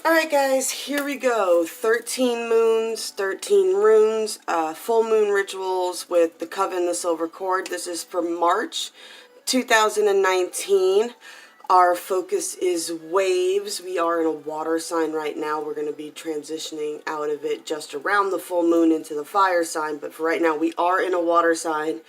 Alright guys, here we go. 13 moons, 13 runes, full moon rituals with the Coven, the Silver Cord. This is for March 2019. Our focus is waves. We are in a water sign right now. We're going to be transitioning out of it just around the full moon into the fire sign. But for right now, we are in a water sign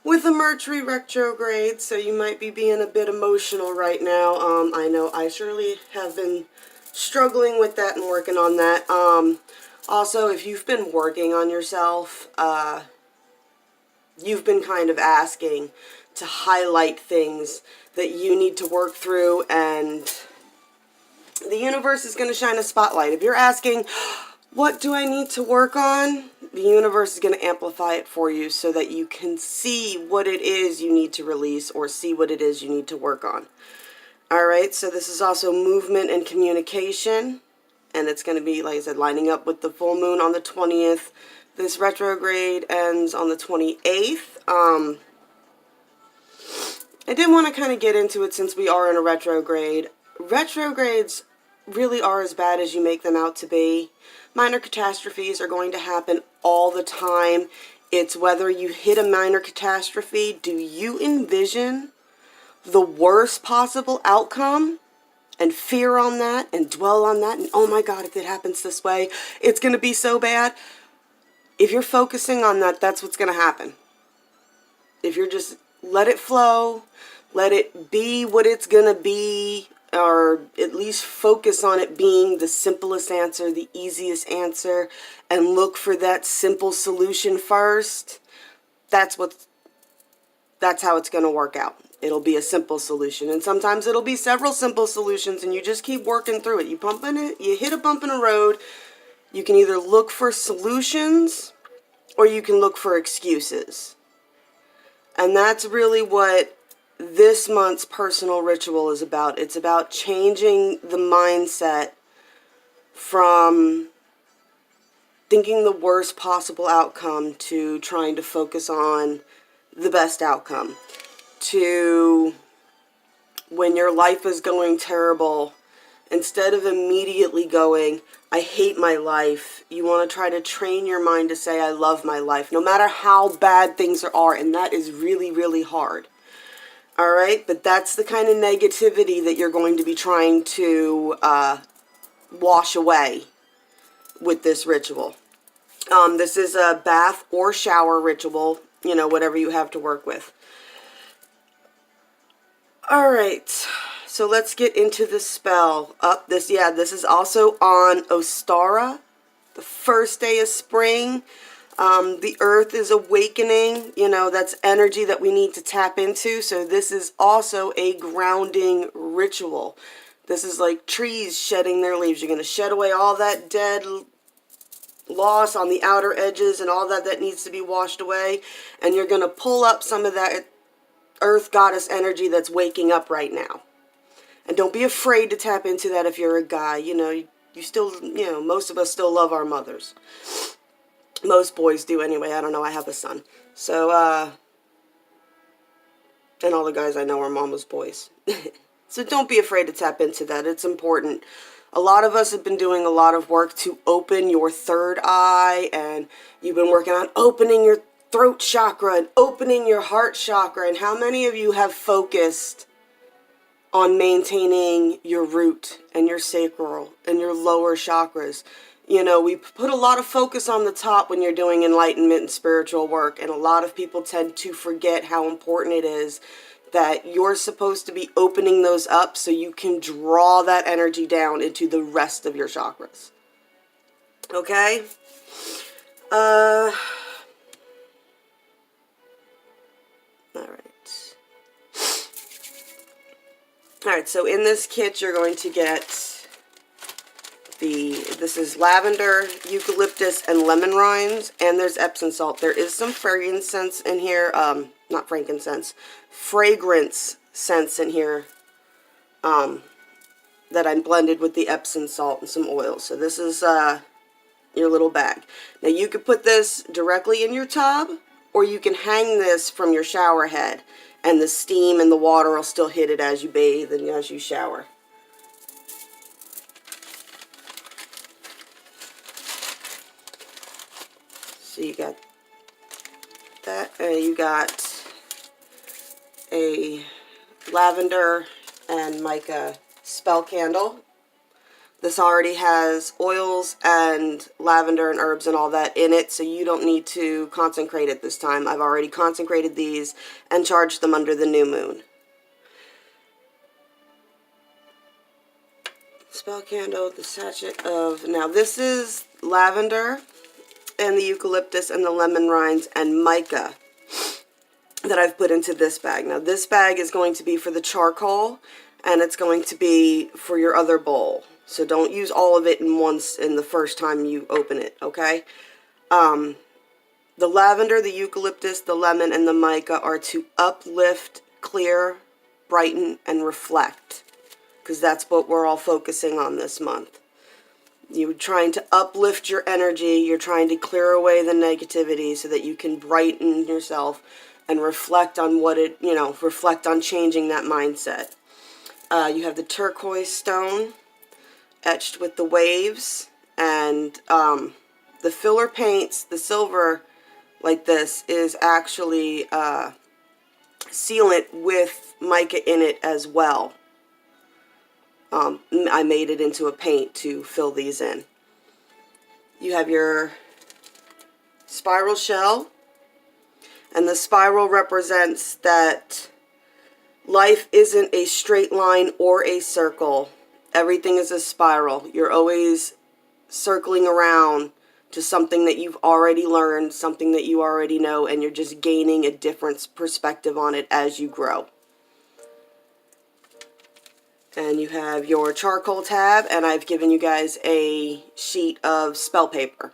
with a Mercury retrograde. So you might be being a bit emotional right now. I know I surely have been struggling with that and working on that. Also, if you've been working on yourself, you've been kind of asking to highlight things that you need to work through, and the universe is going to shine a spotlight. If you're asking, what do I need to work on? The universe is going to amplify it for you so that you can see what it is you need to release or see what it is you need to work on. Alright, so this is also movement and communication, and it's going to be, like I said, lining up with the full moon on the 20th. This retrograde ends on the 28th. I did want to kind of get into it since we are in a retrograde. Retrogrades really are as bad as you make them out to be. Minor catastrophes are going to happen all the time. It's whether you hit a minor catastrophe, do you envision the worst possible outcome and fear on that and dwell on that and, oh my God, if it happens this way, it's going to be so bad. If you're focusing on that, that's what's going to happen. If you're just let it flow, let it be what it's going to be, or at least focus on it being the simplest answer, the easiest answer, and look for that simple solution first, that's how it's going to work out. It'll be a simple solution, and sometimes it'll be several simple solutions, and you just keep working through it. You hit a bump in a road. You can either look for solutions or you can look for excuses. And that's really what this month's personal ritual is about. It's about changing the mindset from thinking the worst possible outcome to trying to focus on the best outcome. To when your life is going terrible, instead of immediately going, I hate my life, you want to try to train your mind to say, I love my life, no matter how bad things are, and that is really, really hard. Alright, but that's the kind of negativity that you're going to be trying to wash away with this ritual. This is a bath or shower ritual, you know, whatever you have to work with. Alright, so let's get into the spell. This is also on Ostara, the first day of spring. The earth is awakening, you know, that's energy that we need to tap into. So this is also a grounding ritual. This is like trees shedding their leaves. You're going to shed away all that dead loss on the outer edges and all that needs to be washed away. And you're going to pull up some of that earth goddess energy that's waking up right now. And don't be afraid to tap into that if you're a guy. You know, you still, you know, most of us still love our mothers. Most boys do anyway. I don't know, I have a son. So, and all the guys I know are mama's boys. So don't be afraid to tap into that. It's important. A lot of us have been doing a lot of work to open your third eye, and you've been working on opening your throat chakra and opening your heart chakra. And how many of you have focused on maintaining your root and your sacral and your lower chakras? You know, we put a lot of focus on the top when you're doing enlightenment and spiritual work, and a lot of people tend to forget how important it is that you're supposed to be opening those up so you can draw that energy down into the rest of your chakras. Okay? Alright, so in this kit you're going to get this is lavender, eucalyptus, and lemon rinds, and there's Epsom salt. There is some frankincense in here, not frankincense, fragrance scents in here that I blended with the Epsom salt and some oil. So this is your little bag. Now you could put this directly in your tub, or you can hang this from your shower head, and the steam and the water will still hit it as you bathe and as you shower. So you got that, you got a lavender and mica spell candle. This already has oils and lavender and herbs and all that in it, so you don't need to consecrate it this time. I've already consecrated these and charged them under the new moon. Spell candle, the sachet of, now this is lavender and the eucalyptus and the lemon rinds and mica that I've put into this bag. Now this bag is going to be for the charcoal, and it's going to be for your other bowl. So don't use all of it in the first time you open it, okay? The lavender, the eucalyptus, the lemon, and the mica are to uplift, clear, brighten, and reflect. Because that's what we're all focusing on this month. You're trying to uplift your energy. You're trying to clear away the negativity so that you can brighten yourself and reflect on reflect on changing that mindset. You have the turquoise stone etched with the waves, and the filler paints, the silver like this, is actually sealant with mica in it as well. I made it into a paint to fill these in. You have your spiral shell, and the spiral represents that life isn't a straight line or a circle. Everything is a spiral. You're always circling around to something that you've already learned, something that you already know, and you're just gaining a different perspective on it as you grow. And you have your charcoal tab, and I've given you guys a sheet of spell paper.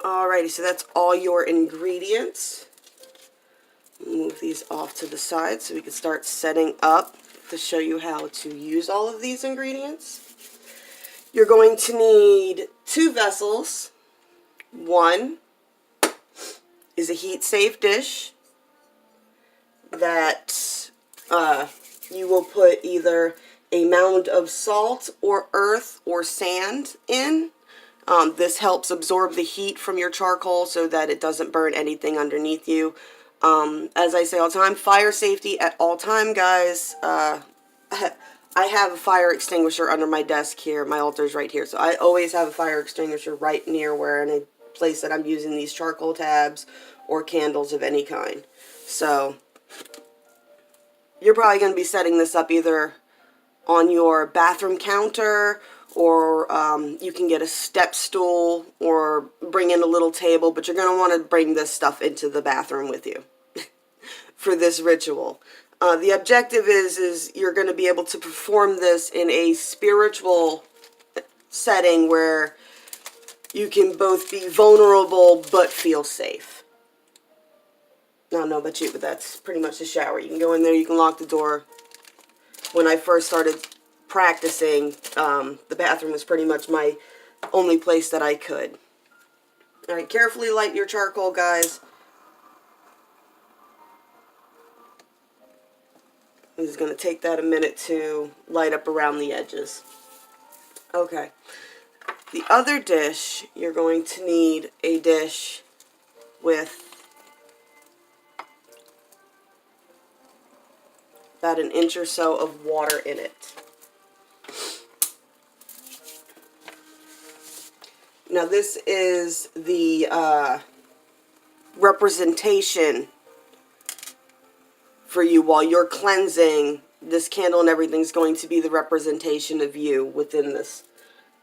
Alrighty, so that's all your ingredients. Move these off to the side so we can start setting up to show you how to use all of these ingredients. You're going to need 2 vessels. One is a heat-safe dish that you will put either a mound of salt or earth or sand in. This helps absorb the heat from your charcoal so that it doesn't burn anything underneath you. As I say all the time, fire safety at all time, guys. I have a fire extinguisher under my desk here. My altar's right here. So I always have a fire extinguisher right near where in a place that I'm using these charcoal tabs or candles of any kind. So you're probably going to be setting this up either on your bathroom counter, or you can get a step stool or bring in a little table, but you're going to want to bring this stuff into the bathroom with you for this ritual. The objective is you're going to be able to perform this in a spiritual setting where you can both be vulnerable but feel safe. I don't know about you, but that's pretty much the shower. You can go in there, you can lock the door. When I first started practicing, the bathroom was pretty much my only place that I could. Alright, carefully light your charcoal, guys. I'm just going to take that a minute to light up around the edges. Okay. The other dish, you're going to need a dish with about an inch or so of water in it. Now this is the representation for you while you're cleansing. This candle and everything's going to be the representation of you within this.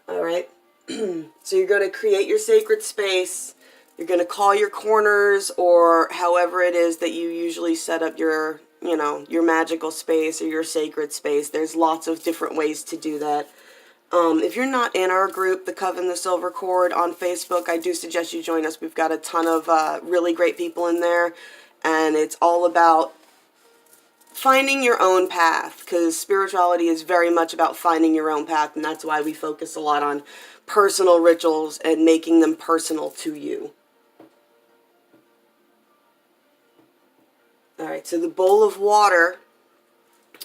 Alright? So you're going to create your sacred space. You're going to call your corners, or however it is that you usually set up your, your magical space or your sacred space. There's lots of different ways to do that. If you're not in our group, the Coven, the Silver Cord, on Facebook, I do suggest you join us. We've got a ton of really great people in there, and it's all about finding your own path, because spirituality is very much about finding your own path, and that's why we focus a lot on personal rituals and making them personal to you. Alright, so the bowl of water,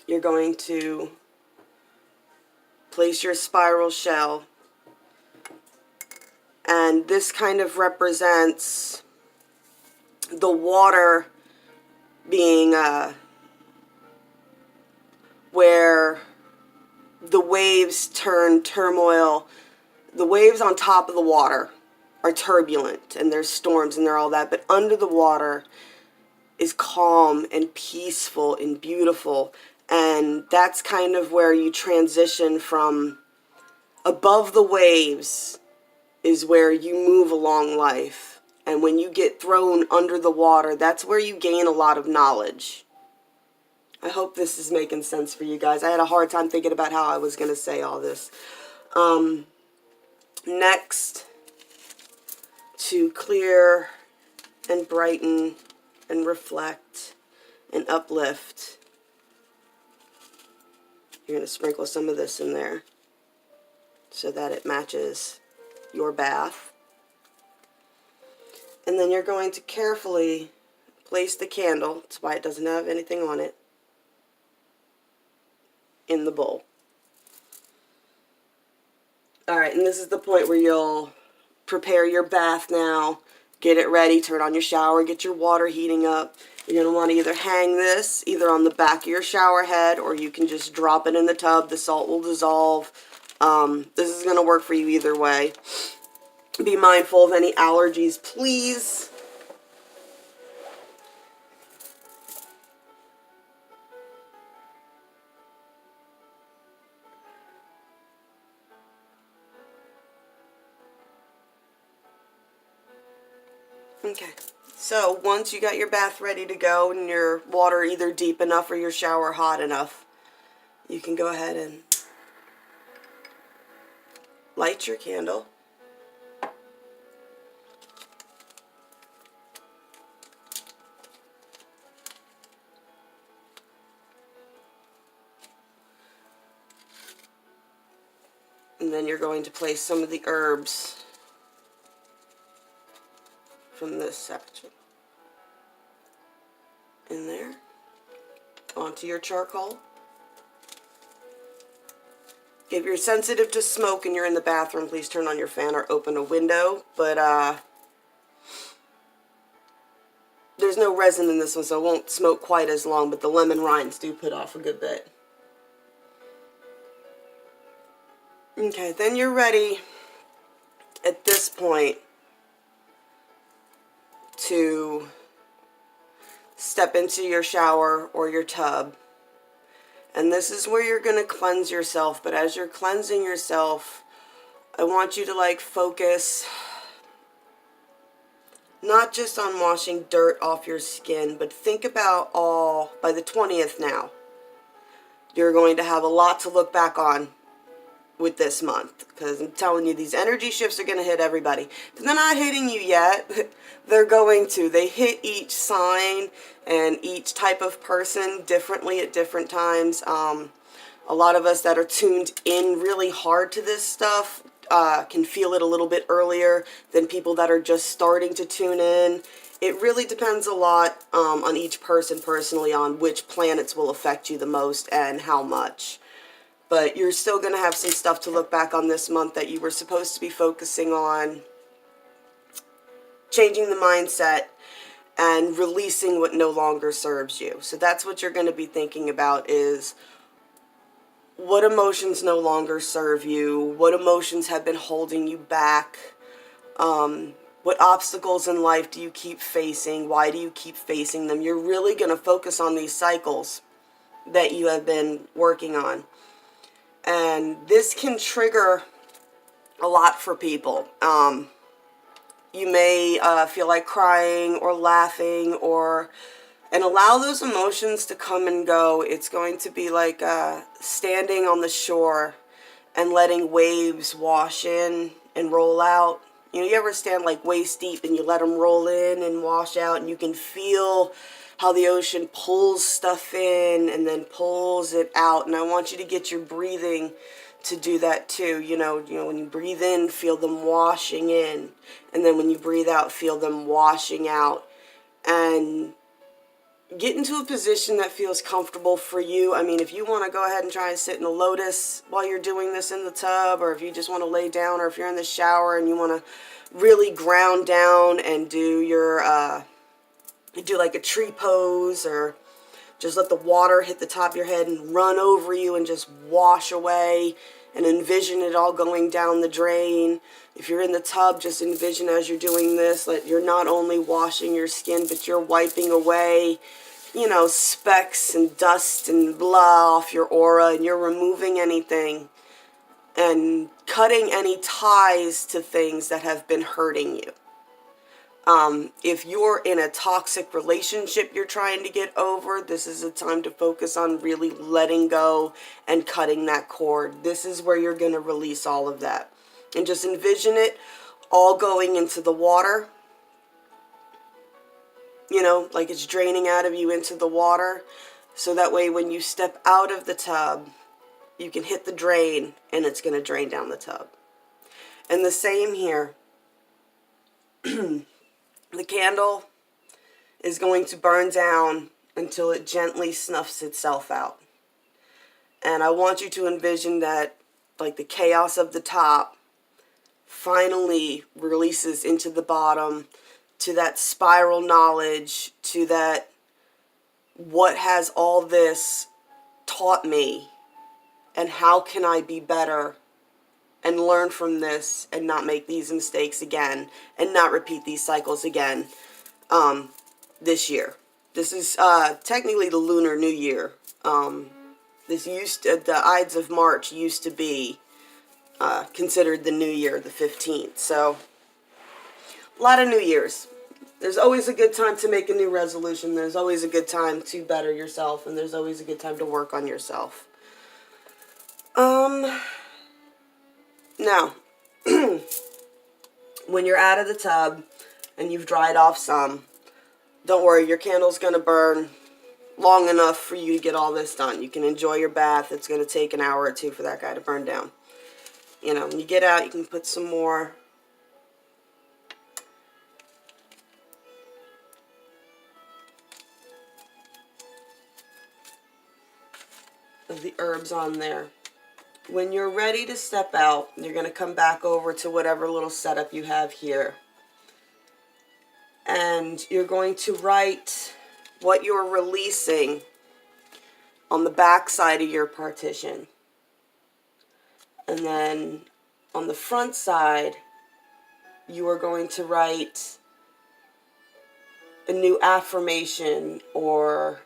you're going to place your spiral shell And this kind of represents the water being where the waves turn turmoil. The waves on top of the water are turbulent, and there's storms and they're all that, but under the water is calm and peaceful and beautiful. And that's kind of where you transition from above the waves is where you move along life. And when you get thrown under the water, that's where you gain a lot of knowledge. I hope this is making sense for you guys. I had a hard time thinking about how I was going to say all this. Next, to clear and brighten and reflect and uplift, you're going to sprinkle some of this in there so that it matches your bath. And then you're going to carefully place the candle, that's why it doesn't have anything on it, in the bowl. Alright, and this is the point where you'll prepare your bath now, get it ready, turn on your shower, get your water heating up. You're going to want to either hang this either on the back of your shower head, or you can just drop it in the tub. The salt will dissolve. This is going to work for you either way. Be mindful of any allergies, please. Okay, so once you got your bath ready to go and your water either deep enough or your shower hot enough, you can go ahead and light your candle. And then you're going to place some of the herbs from this section in there onto your charcoal. If you're sensitive to smoke and you're in the bathroom, please turn on your fan or open a window. But there's no resin in this one, so it won't smoke quite as long, but the lemon rinds do put off a good bit. Okay, then you're ready at this point to step into your shower or your tub. And this is where you're going to cleanse yourself. But as you're cleansing yourself, I want you to focus not just on washing dirt off your skin, but think about by the 20th now, you're going to have a lot to look back on with this month, because I'm telling you, these energy shifts are going to hit everybody. If they're not hitting you yet, they're going to. They hit each sign and each type of person differently at different times. A lot of us that are tuned in really hard to this stuff can feel it a little bit earlier than people that are just starting to tune in. It really depends a lot on each person personally on which planets will affect you the most and how much. But you're still going to have some stuff to look back on this month that you were supposed to be focusing on changing the mindset and releasing what no longer serves you. So that's what you're going to be thinking about, is what emotions no longer serve you, what emotions have been holding you back, what obstacles in life do you keep facing, why do you keep facing them. You're really going to focus on these cycles that you have been working on. And this can trigger a lot for people. You may feel like crying or laughing, and allow those emotions to come and go. It's going to be like standing on the shore and letting waves wash in and roll out. You know, you ever stand waist deep and you let them roll in and wash out, and you can feel how the ocean pulls stuff in and then pulls it out. And I want you to get your breathing to do that too. You know, when you breathe in, feel them washing in, and then when you breathe out, feel them washing out. And get into a position that feels comfortable for you. I mean, if you want to go ahead and try and sit in a lotus while you're doing this in the tub, or if you just want to lay down, or if you're in the shower and you want to really ground down and do your, do like a tree pose, or just let the water hit the top of your head and run over you and just wash away, and envision it all going down the drain. If you're in the tub, just envision as you're doing this that you're not only washing your skin, but you're wiping away, you know, specks and dust and blah off your aura, and you're removing anything and cutting any ties to things that have been hurting you. If you're in a toxic relationship you're trying to get over, this is a time to focus on really letting go and cutting that cord. This is where you're going to release all of that. And just envision it all going into the water. You know, like it's draining out of you into the water. So that way when you step out of the tub, you can hit the drain and it's going to drain down the tub. And the same here. The candle is going to burn down until it gently snuffs itself out. And I want you to envision that, like, the chaos of the top finally releases into the bottom, to that spiral knowledge, to that what has all this taught me, and how can I be better and learn from this and not make these mistakes again and not repeat these cycles again this year. This is technically the Lunar New Year. The Ides of March used to be considered the New Year, the 15th. So a lot of New Years. There's always a good time to make a new resolution. There's always a good time to better yourself, and there's always a good time to work on yourself. Now, when you're out of the tub and you've dried off some, don't worry, your candle's going to burn long enough for you to get all this done. You can enjoy your bath. It's going to take an hour or two for that guy to burn down. You know, when you get out, you can put some more of the herbs on there. When you're ready to step out, you're going to come back over to whatever little setup you have here. And you're going to write what you're releasing on the back side of your partition. And then on the front side, you are going to write a new affirmation or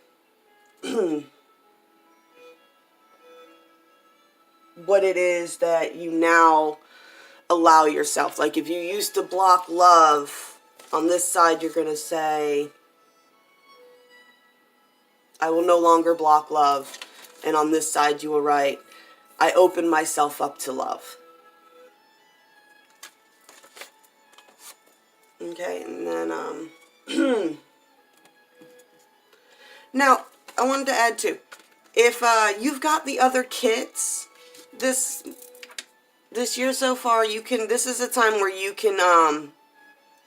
what it is that you now allow yourself. Like if you used to block love, on this side you're going to say, I will no longer block love. And on this side you will write, I open myself up to love. Okay, and then, now, I wanted to add too, if you've got the other kits this year so far, this is a time where you can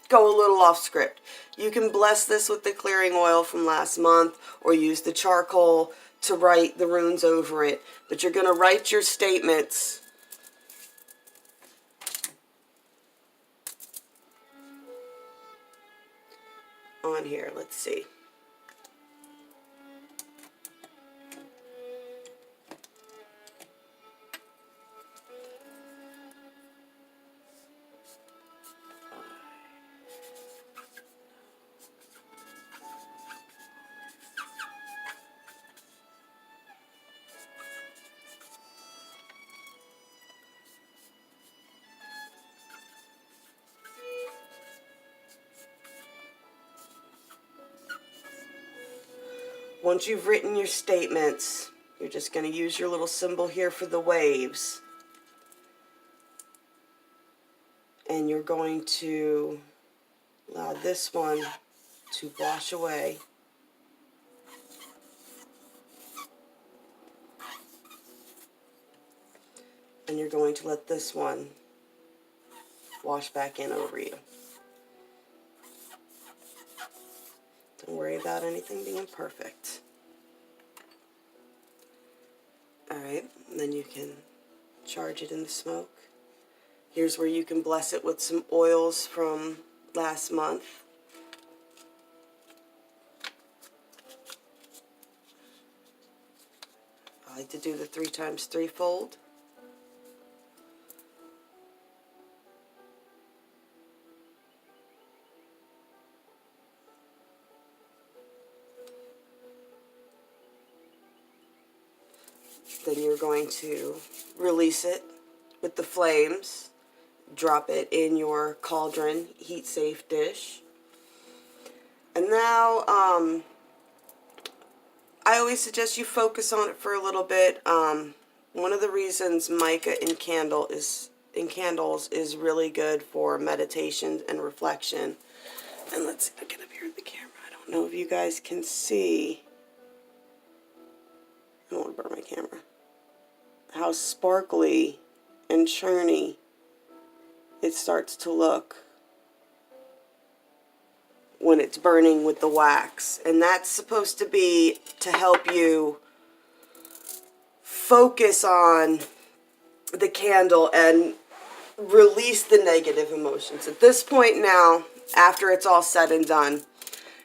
go a little off script. You can bless this with the clearing oil from last month, or use the charcoal to write the runes over it. But you're going to write your statements on here. Let's see. Once you've written your statements, you're just going to use your little symbol here for the waves. And you're going to allow this one to wash away. And you're going to let this one wash back in over you. worry about anything being perfect. Alright, and then you can charge it in the smoke. Here's where you can bless it with some oils from last month. I like to do the 3x3 fold. Then you're going to release it with the flames. Drop it in your cauldron, heat-safe dish. And now, I always suggest you focus on it for a little bit. One of the reasons mica in candles is really good for meditation and reflection. And let's see if I get up here in the camera. I don't know if you guys can see. I don't want to burn my camera. How sparkly and churny it starts to look when it's burning with the wax. And that's supposed to be to help you focus on the candle and release the negative emotions. At this point now, after it's all said and done,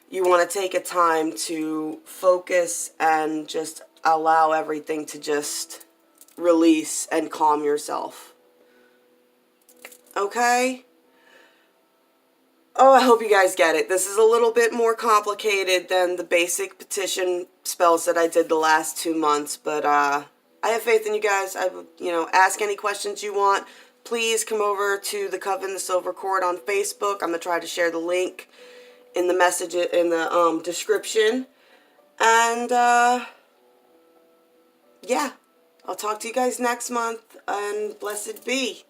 you want to take a time to focus and just allow everything to just release and calm yourself. Okay? Oh, I hope you guys get it. This is a little bit more complicated than the basic petition spells that I did the last 2 months, but I have faith in you guys. Ask any questions you want. Please come over to the Coven, the Silver Cord on Facebook. I'm gonna try to share the link in the message in the description. And yeah, I'll talk to you guys next month, and blessed be.